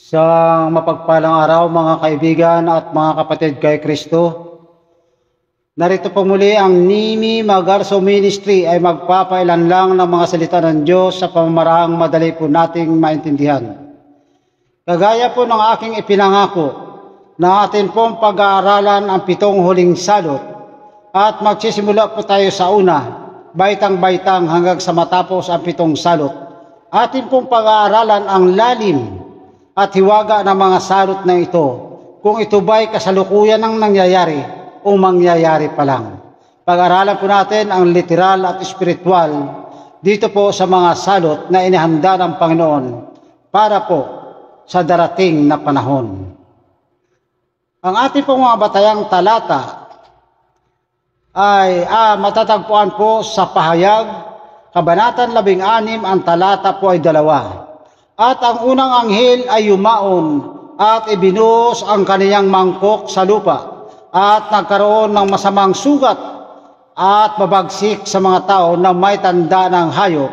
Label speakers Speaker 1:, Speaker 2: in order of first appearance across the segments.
Speaker 1: Sa mapagpalang araw mga kaibigan at mga kapatid kay Kristo, narito po muli ang Nimi Magarso Ministry ay magpapailan lang ng mga salita ng Diyos sa pamamaraang madali po nating maintindihan. Kagaya po ng aking ipinangako na atin pong pag-aaralan ang 7 huling salot at magsisimula po tayo sa una, baitang-baitang hanggang sa matapos ang 7 salot. Atin pong pag-aaralan ang lalim at hiwaga ng mga salot na ito, kung ito ba'y kasalukuyan ng nangyayari o mangyayari pa lang. Pag-aralan po natin ang literal at espiritual dito po sa mga salot na inihanda ng Panginoon para po sa darating na panahon. Ang ating pong mga batayang talata ay matatagpuan po sa Pahayag, Kabanatan 16, ang talata po ay 2. At ang unang anghel ay yumaon at ibinuhos ang kaniyang mangkok sa lupa at nagkaroon ng masamang sugat at mabagsik sa mga tao na may tanda ng hayop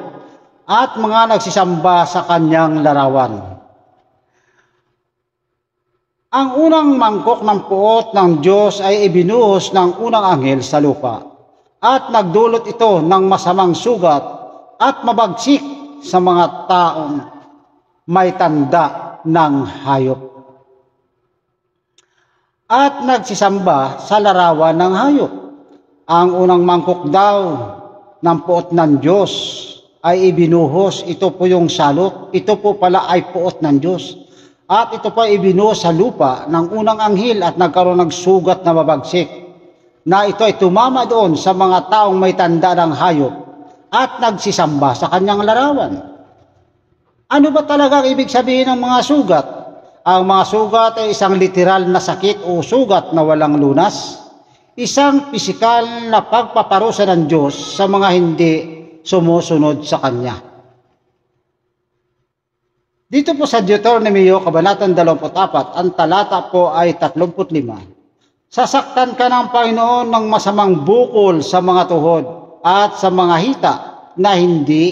Speaker 1: at mga nagsisamba sa kanyang larawan. Ang unang mangkok ng puot ng Diyos ay ibinuhos ng unang anghel sa lupa at nagdulot ito ng masamang sugat at mabagsik sa mga taong may tanda ng hayop at nagsisamba sa larawan ng hayop. Ang unang mangkok daw ng puot ng Diyos ay ibinuhos. Ito po yung salot. Ito po pala ay puot ng Diyos. At ito pa ibinuhos sa lupa ng unang anghel at nagkaroon ng sugat na mabagsik, na ito ay tumama doon sa mga taong may tanda ng hayop at nagsisamba sa kanyang larawan. Ano ba talaga ang ibig sabihin ng mga sugat? Ang mga sugat ay isang literal na sakit o sugat na walang lunas, isang pisikal na pagpaparusa ng Diyos sa mga hindi sumusunod sa Kanya. Dito po sa Deuteronomio, Kabanatan 24, ang talata po ay 35. Sasaktan ka ng Panginoon ng masamang bukol sa mga tuhod at sa mga hita na hindi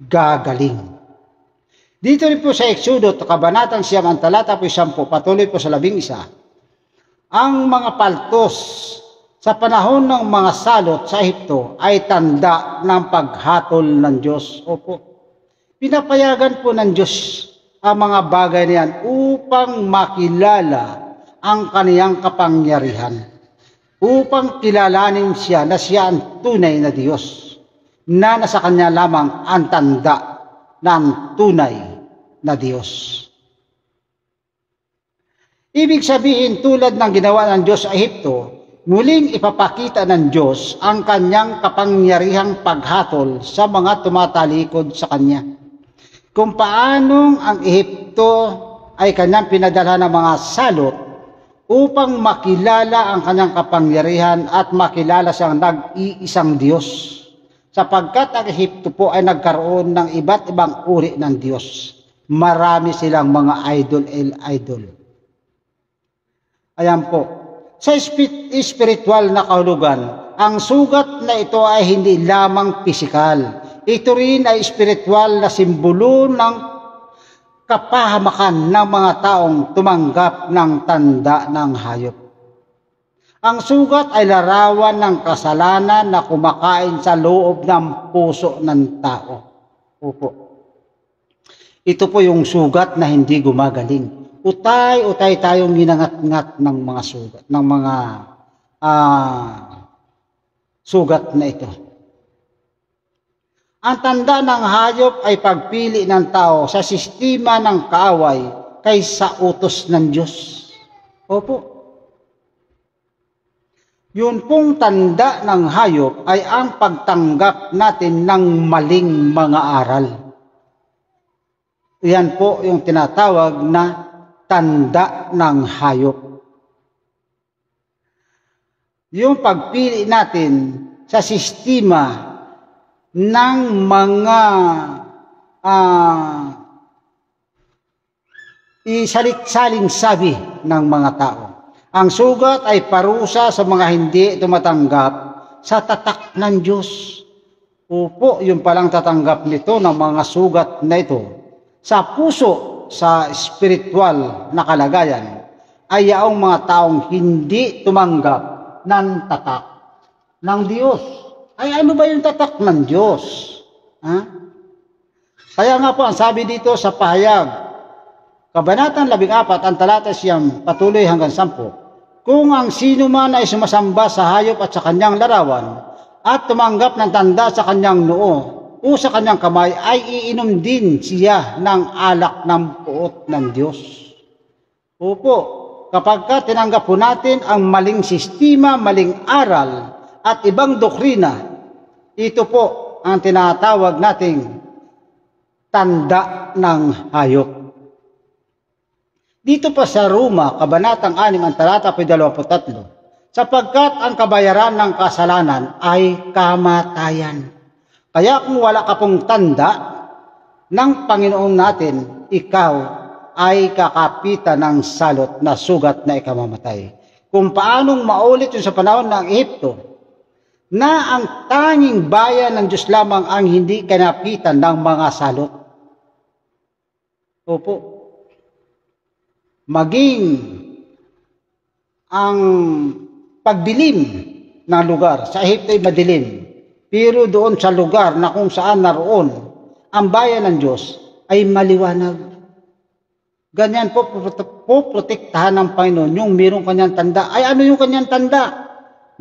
Speaker 1: gagaling. Dito rin po sa Exodo, Kabanatang 9, ang talata po 10, patuloy po sa 11. Ang mga paltos sa panahon ng mga salot sa Ehipto ay tanda ng paghatol ng Diyos. Opo, pinapayagan po ng Diyos ang mga bagay na yan upang makilala ang kaniyang kapangyarihan, upang kilalanin siya na siya ang tunay na Diyos, na nasa Kanya lamang ang tanda ng tunay na Diyos. Ibig sabihin, tulad ng ginawa ng Diyos sa Ehipto, muling ipapakita ng Diyos ang Kanyang kapangyarihang paghatol sa mga tumatalikod sa Kanya. Kung paanong ang Ehipto ay Kanyang pinadala ng mga salot upang makilala ang Kanyang kapangyarihan at makilala siyang nag-iisang Diyos, sapagkat ang Ehipto po ay nagkaroon ng iba't ibang uri ng Diyos. Marami silang mga idol. Ayan po. Sa spiritual na kahulugan, ang sugat na ito ay hindi lamang pisikal. Ito rin ay spiritual na simbolo ng kapahamakan ng mga taong tumanggap ng tanda ng hayop. Ang sugat ay larawan ng kasalanan na kumakain sa loob ng puso ng tao. Opo. Ito po yung sugat na hindi gumagaling. Utay-utay tayong ginangat-ngat ng mga sugat, ng mga sugat na ito. Ang tanda ng hayop ay pagpili ng tao sa sistema ng kaaway kaysa utos ng Diyos. Opo. Yun pong tanda ng hayop ay ang pagtanggap natin ng maling mga aral. Yan po yung tinatawag na tanda ng hayop. Yung pagpili natin sa sistema ng mga isalit-saling sabi ng mga tao. Ang sugat ay parusa sa mga hindi tumatanggap sa tatak ng Diyos. Opo, yung palang tatanggap nito ng mga sugat na ito sa puso sa spiritual na kalagayan ay yaong mga taong hindi tumanggap ng tatak ng Diyos. Ay ano ba yung tatak ng Diyos? Ha? Kaya nga po ang sabi dito sa pahayag, Kabanatang 14, ang talata 9, patuloy hanggang 10. Kung ang sino man ay sumasamba sa hayop at sa kanyang larawan at tumanggap ng tanda sa kanyang noo o sa kanyang kamay, ay iinom din siya ng alak ng puot ng Diyos. Opo, kapag tinanggap po natin ang maling sistema, maling aral at ibang doktrina, ito po ang tinatawag nating tanda ng hayop. Dito pa sa Roma, Kabanatang 6, ang talata 23, sapagkat ang kabayaran ng kasalanan ay kamatayan. Kaya kung wala ka pong tanda ng Panginoon natin, ikaw ay kakapitan ng salot na sugat na ikamamatay. Kung paanong maulit yung sa panahon ng Ehipto, na ang tanging bayan ng Diyos lamang ang hindi kanapitan ng mga salot. Opo. Maging ang pagdilim ng lugar. Sa Ehipto ay madilim. Pero doon sa lugar na kung saan naroon ang bayan ng Diyos ay maliwanag. Ganyan po protektahan ng Panginoon yung mayroong kanyang tanda. Ay ano yung kanyang tanda?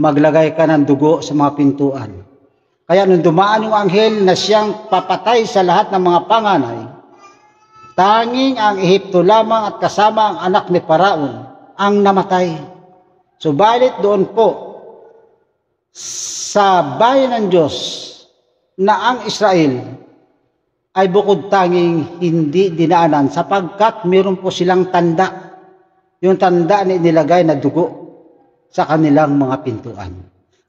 Speaker 1: Maglagay ka ng dugo sa mga pintuan. Kaya nung dumaan yung anghel na siyang papatay sa lahat ng mga panganay, tanging ang Ehipto lamang at kasama ang anak ni Paraon ang namatay. Subalit doon po sa bayan ng Diyos na ang Israel ay bukod tanging hindi dinaanan sapagkat meron po silang tanda. Yung tanda na inilagay na dugo sa kanilang mga pintuan.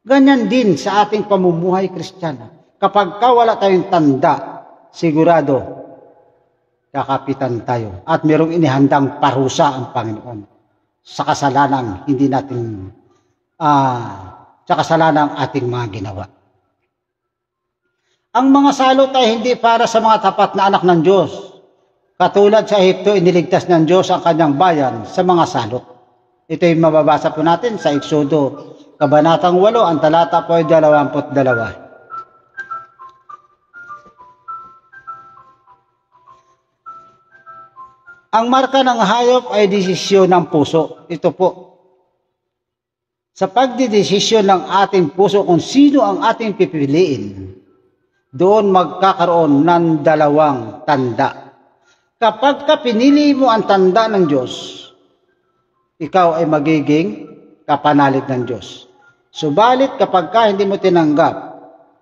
Speaker 1: Ganyan din sa ating pamumuhay Kristiyano. Kapag wala tayong tanda, sigurado kakapitan tayo at mayroong inihandang parusa ang Panginoon sa kasalanang hindi natin sa kasalanang ating mga ginawa. Ang mga salot ay hindi para sa mga tapat na anak ng Diyos. Katulad sa Ehipto, iniligtas ng Diyos ang kanyang bayan sa mga salot. Ito ay mababasa po natin sa Exodo, Kabanatang 8, ang talata po ay 22. Ang marka ng hayop ay desisyon ng puso. Ito po. Sa pagdidesisyon ng ating puso kung sino ang ating pipiliin, doon magkakaroon ng dalawang tanda. Kapag pinili mo ang tanda ng Diyos, ikaw ay magiging kapanalig ng Diyos. Subalit kapag hindi mo tinanggap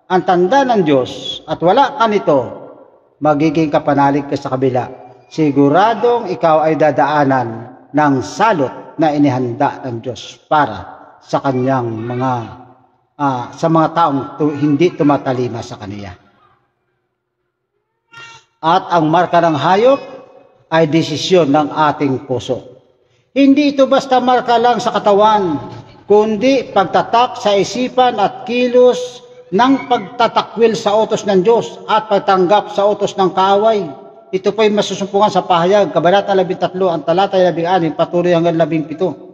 Speaker 1: ang tanda ng Diyos at wala ka nito, magiging kapanalig ka sa kabila. Siguradong ikaw ay dadaanan ng salot na inihanda ng Diyos para sa kanyang sa mga taong hindi tumatalima sa kaniya. At ang marka ng hayop ay desisyon ng ating puso. Hindi ito basta marka lang sa katawan, kundi pagtatak sa isipan at kilos ng pagtatakwil sa utos ng Diyos at pagtanggap sa utos ng kaaway. Ito po ay masusumpungan sa pahayag, Kabanata 13, ang talata 16, patuloy hanggang 17.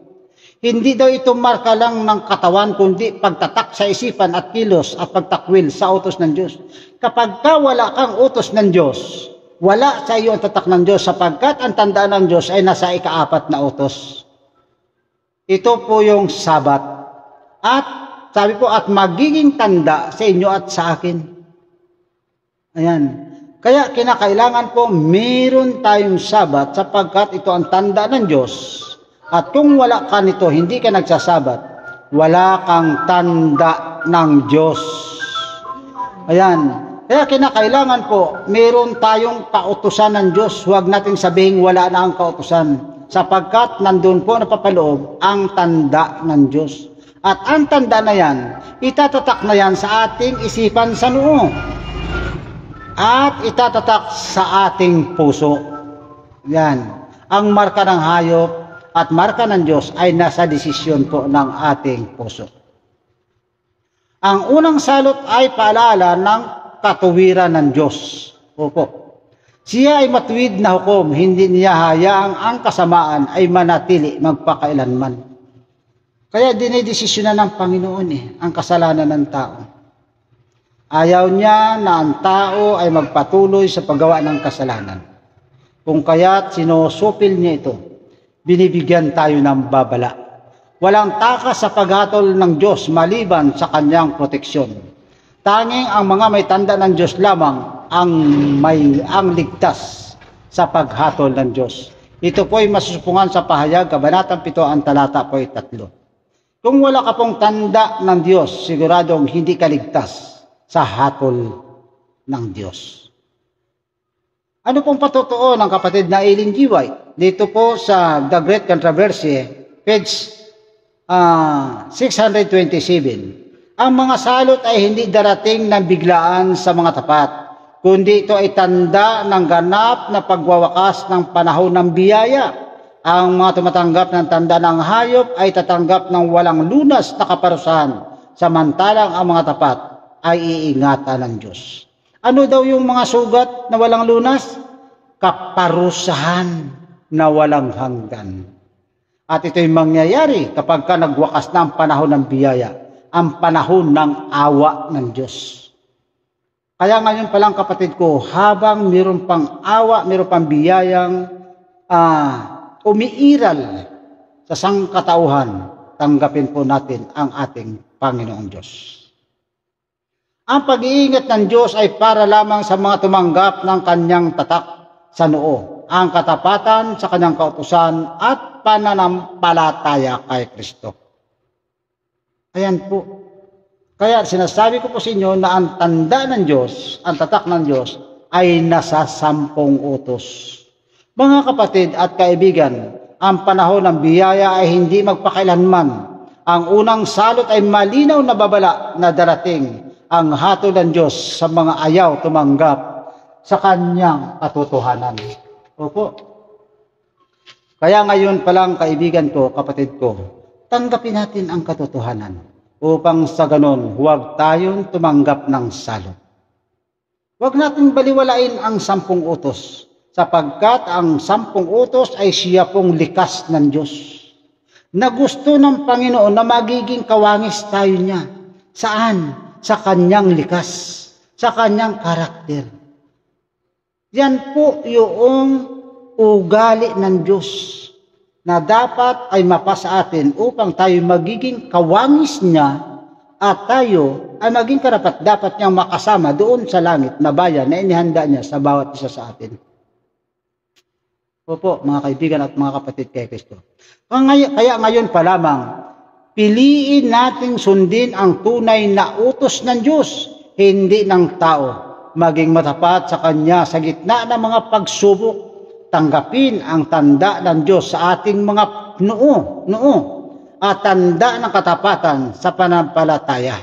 Speaker 1: Hindi daw ito marka lang ng katawan, kundi pagtatak sa isipan at kilos at pagtakwil sa utos ng Diyos. Kapag wala kang utos ng Diyos, wala sa iyo ang tatak ng Diyos sapagkat ang tandaan ng Diyos ay nasa ika-4 na utos. Ito po yung Sabat. At sabi po, at magiging tanda sa inyo at sa akin. Ayan. Kaya kinakailangan po meron tayong Sabat sapagkat ito ang tanda ng Diyos. At kung wala ka nito, hindi ka nagsasabat, wala kang tanda ng Diyos. Ayan. Kaya kinakailangan po, meron tayong kautusan ng Diyos. Huwag nating sabihin wala na ang kautusan. Sapagkat nandun po napapaloob ang tanda ng Diyos. At ang tanda na yan, itatatak na yan sa ating isipan sa noo. At itatatak sa ating puso. Yan. Ang marka ng hayop at marka ng Diyos ay nasa desisyon po ng ating puso. Ang unang salot ay paalala ng katuwiran ng Diyos. Opo. Siya ay matuwid na hukom, hindi niya hayaang ang kasamaan ay manatili magpakailanman. Kaya dinidesisyonan ng Panginoon ang kasalanan ng tao. Ayaw niya na ang tao ay magpatuloy sa paggawa ng kasalanan. Kung kaya't sinusupil niya ito, binibigyan tayo ng babala. Walang takas sa paghatol ng Diyos maliban sa kanyang proteksyon. Tanging ang mga may tanda ng Diyos lamang ang ligtas sa paghatol ng Diyos. Ito po'y masusupungan sa pahayag, Kabanatang 7, ang talata po'y 3. Kung wala ka pong tanda ng Diyos, siguradong hindi ka ligtas sa hatol ng Diyos. Ano pong patutuo ng kapatid na Ellen G. White? Dito po sa The Great Controversy, page 627. Ang mga salot ay hindi darating ng biglaan sa mga tapat, kundi ito ay tanda ng ganap na pagwawakas ng panahon ng biyaya. Ang mga tumatanggap ng tanda ng hayop ay tatanggap ng walang lunas na kaparusahan, samantalang ang mga tapat ay iingatan ng Diyos. Ano daw yung mga sugat na walang lunas? Kaparusahan na walang hanggan. At ito'y mangyayari kapag ka nagwakas na ang panahon ng biyaya, ang panahon ng awa ng Diyos. Kaya ngayon pa lang, kapatid ko, habang mayroon pang awa, mayroon pang biyayang umiiral sa sangkatauhan, tanggapin po natin ang ating Panginoong Diyos. Ang pag-iingat ng Diyos ay para lamang sa mga tumanggap ng kanyang tatak sa noo, ang katapatan sa kanyang kautusan at pananampalataya kay Kristo. Ayan po. Kaya sinasabi ko po sa inyo na ang tanda ng Diyos, ang tatak ng Diyos, ay nasa 10 utos. Mga kapatid at kaibigan, ang panahon ng biyaya ay hindi magpakailanman. Ang unang salot ay malinaw na babala na darating ang hatol ng Diyos sa mga ayaw tumanggap sa kanyang katotohanan. Opo. Kaya ngayon pa lang, kaibigan ko, kapatid ko, tanggapin natin ang katotohanan upang sa ganon huwag tayong tumanggap ng salot. Huwag natin baliwalain ang 10 utos, sapagkat ang 10 utos ay siya pong likas ng Diyos, na gusto ng Panginoon na magiging kawangis tayo niya. Saan? Sa kanyang likas, sa kanyang karakter. Yan po yung ugali ng Diyos na dapat ay mapasa atin upang tayo magiging kawangis niya at tayo ay maging karapat-dapat niyang makasama doon sa langit na bayan na inihanda niya sa bawat isa sa atin. Opo, mga kaibigan at mga kapatid kay Kristo. Kaya ngayon pa lamang, piliin nating sundin ang tunay na utos ng Diyos, hindi ng tao. Maging matapat sa Kanya sa gitna ng mga pagsubok. Tanggapin ang tanda ng Diyos sa ating mga noo, at tanda ng katapatan sa pananampalataya.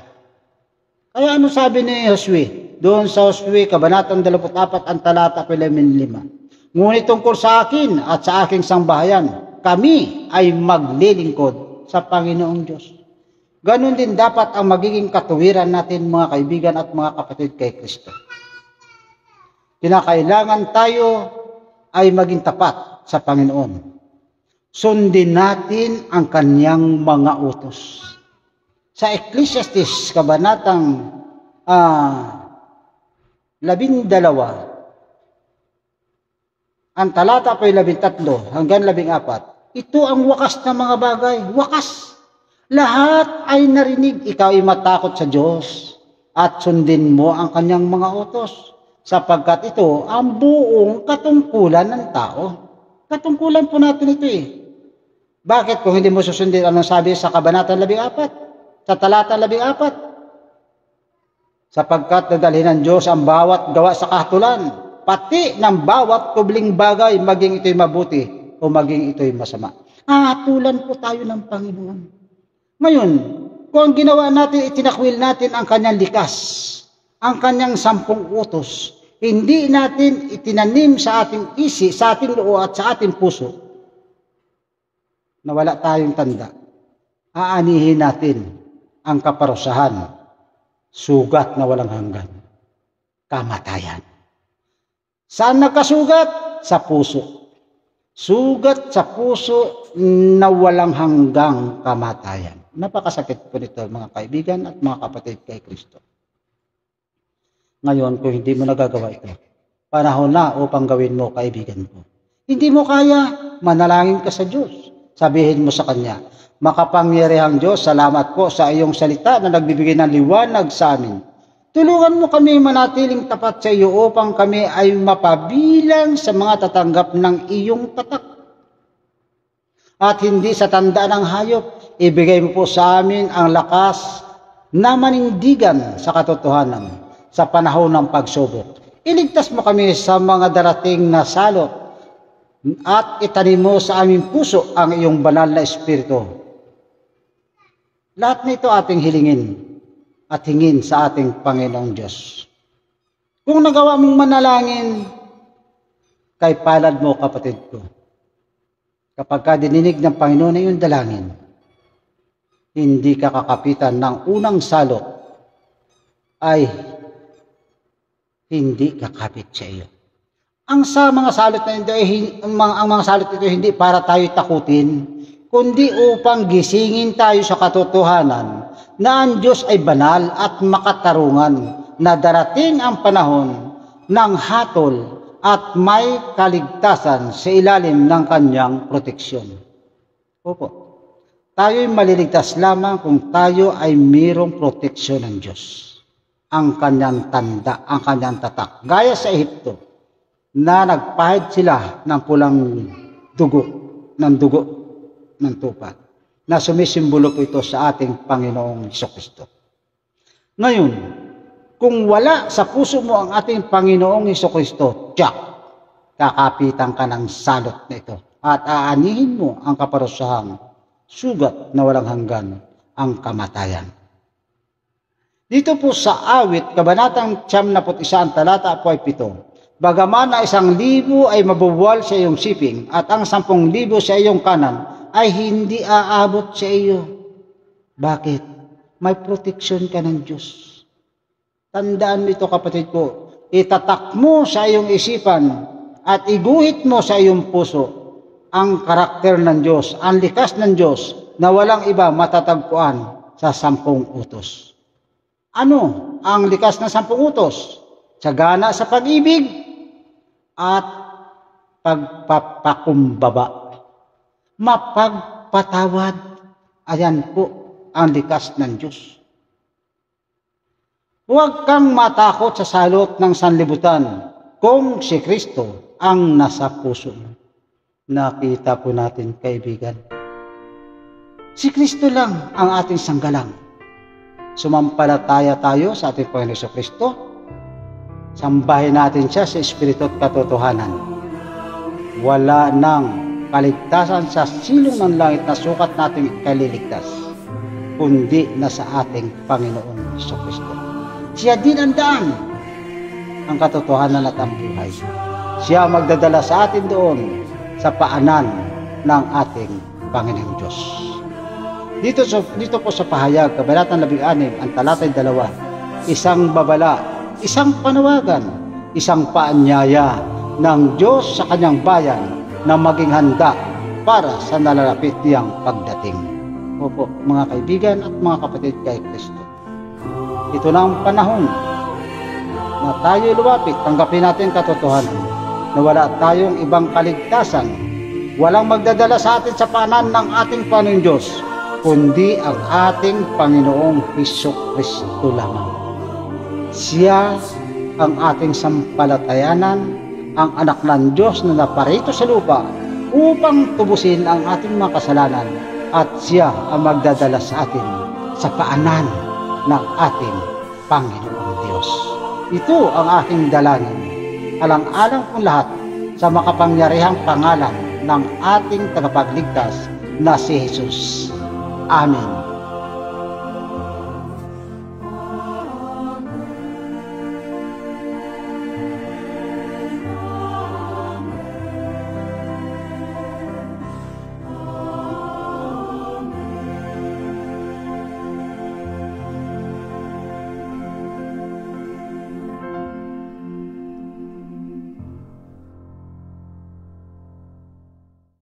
Speaker 1: Kaya ano sabi ni Josue? Doon sa Josue, Kabanatang 24, ang talata 15. Ngunit tungkol sa akin at sa aking sangbahayan, kami ay maglilingkod sa Panginoong Diyos. Ganon din dapat ang magiging katuwiran natin, mga kaibigan at mga kapatid kay Kristo. Kinakailangan tayo ay maging tapat sa Panginoon. Sundin natin ang kanyang mga utos. Sa Ecclesiastes, Kabanatang 12, ang talata po 13 hanggang 14, ito ang wakas ng mga bagay. Wakas. Lahat ay narinig. Ikaw ay matakot sa Diyos at sundin mo ang kanyang mga utos, sapagkat ito ang buong katungkulan ng tao. Katungkulan po natin ito Bakit kung hindi mo susundin, anong sabi sa Kabanatang 14? Sa talata 14? Sapagkat dadalhin ng Diyos ang bawat gawa sa kahatulan, pati ng bawat kubling bagay, maging ito'y mabuti o maging ito'y masama. Hahatulan po tayo ng Panginoon. Ngayon, kung ang ginawa natin, itinakwil natin ang kanyang likas, ang kanyang 10 utos, hindi natin itinanim sa ating isi, sa ating loob at sa ating puso, na wala tayong tanda, aanihin natin ang kaparusahan, sugat na walang hanggan, kamatayan. Saan nagkasugat? Sa puso. Sugat sa puso na walang hanggang kamatayan. Napakasakit po nito mga kaibigan at mga kapatid kay Kristo. Ngayon, kung hindi mo nagagawa ito, panahon na upang gawin mo, kaibigan ko. Hindi mo kaya, manalangin ka sa Diyos. Sabihin mo sa Kanya, makapangyarihang Diyos, salamat po sa iyong salita na nagbibigay ng liwanag sa amin. Tulungan mo kami manatiling tapat sa iyo upang kami ay mapabilang sa mga tatanggap ng iyong patak. At hindi sa tanda ng hayop, ibigay mo po sa amin ang lakas na manindigan sa katotohanan sa panahon ng pagsubok. Iligtas mo kami sa mga darating na salot at itanim mo sa aming puso ang iyong banal na espiritu. Lahat nito ating hilingin at hingin sa ating Panginoong Diyos. Kung nagawa mong manalangin, kay palad mo, kapatid ko. Kapag ka dininig ng Panginoon na iyong dalangin, hindi ka kakapitan ng unang salot, ay hindi kakapit sa iyo. Ang sa mga salot na ito, ang mga salot ito hindi para tayo takutin, kundi upang gisingin tayo sa katotohanan na ang Diyos ay banal at makatarungan, na darating ang panahon ng hatol at may kaligtasan sa ilalim ng kanyang proteksyon. Opo, tayo'y maliligtas lamang kung tayo ay mayroong proteksyon ng Diyos. Ang kanyang tanda, ang kanyang tatak. Gaya sa Ehipto, na nagpahid sila ng pulang dugo, ng tupad, na sumisimbolo po ito sa ating Panginoong Hesukristo. Ngayon, kung wala sa puso mo ang ating Panginoong Hesukristo, tiyak, kakapitan ka ng salot na ito at aanihin mo ang kaparusahang sugat na walang hanggan, ang kamatayan. Dito po sa Awit, Kabanatang 91, talata 7, bagaman na 1,000 ay mabubuwal sa iyong siping at ang 10,000 sa iyong kanan, ay hindi aabot sa iyo. Bakit? May proteksyon ka ng Diyos. Tandaan mo ito, kapatid ko. Itatak mo sa iyong isipan at iguhit mo sa iyong puso ang karakter ng Diyos, ang likas ng Diyos na walang iba matatagpuan sa 10 utos. Ano ang likas ng 10 utos? Sagana sa pag-ibig at pagpapakumbaba. Mapagpatawad. Ayan po ang likas ng Diyos. Huwag kang matakot sa salot ng sanlibutan kung si Kristo ang nasa puso mo. Nakita po natin, kaibigan. Si Kristo lang ang ating sanggalang. Sumampalataya tayo sa ating Panginoon Jesucristo. Sambahin natin siya sa Espiritu at katotohanan. Wala nang kaligtasan sa silong ng langit na sukat nating kaliligtas, kundi na sa ating Panginoon Jesucristo. Siya din ang daan, ang katotohanan at ang buhay. Siya magdadala sa atin doon sa paanan ng ating Panginoong Diyos. Dito po sa pahayag, Kabanatang 16, ang talatay 2, isang babala, isang panawagan, isang paanyaya ng Diyos sa kanyang bayan na maging handa para sa nalalapit niyang pagdating. Opo, mga kaibigan at mga kapatid kay Kristo. Ito na ang panahon na tayo lumapit, tanggapin natin katotohanan na wala tayong ibang kaligtasan, walang magdadala sa atin sa paanan ng ating Panginoong Diyos, kundi ang ating Panginoong Hesukristo lamang. Siya ang ating sampalatayanan, ang anak ng Diyos na naparito sa lupa upang tubusin ang ating mga kasalanan, at siya ang magdadala sa atin sa paanan ng ating Panginoong Diyos. Ito ang aking dalangin, alang-alang kong lahat sa makapangyarihang pangalan ng ating tagapagligtas na si Jesus. Amen.